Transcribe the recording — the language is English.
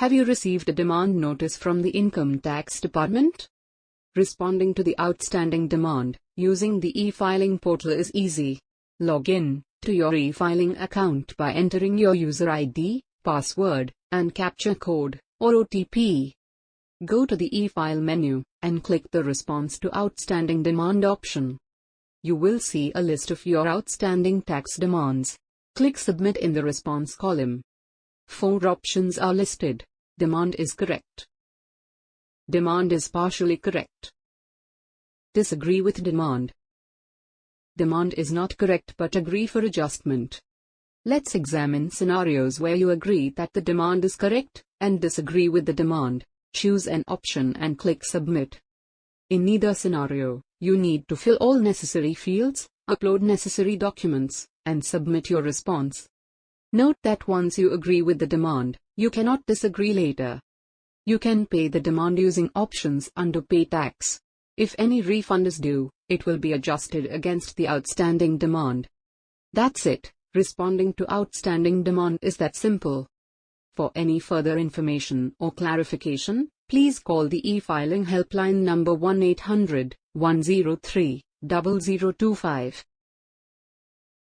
Have you received a demand notice from the Income Tax Department? Responding to the outstanding demand using the e-filing portal is easy. Log in to your e-filing account by entering your user ID, password, and captcha code, or OTP. Go to the e-file menu and click the Response to Outstanding Demand option. You will see a list of your outstanding tax demands. Click Submit in the response column. 4 options are listed. Demand is correct. Demand is partially correct. Disagree with demand. Demand is not correct but agree for adjustment. Let's examine scenarios where you agree that the demand is correct and disagree with the demand. Choose an option and click Submit. In neither scenario, you need to fill all necessary fields, upload necessary documents, and submit your response. Note that once you agree with the demand, you cannot disagree later. You can pay the demand using options under Pay Tax. If any refund is due, it will be adjusted against the outstanding demand. That's it. Responding to outstanding demand is that simple. For any further information or clarification, please call the e-filing helpline number 1-800-103-0025.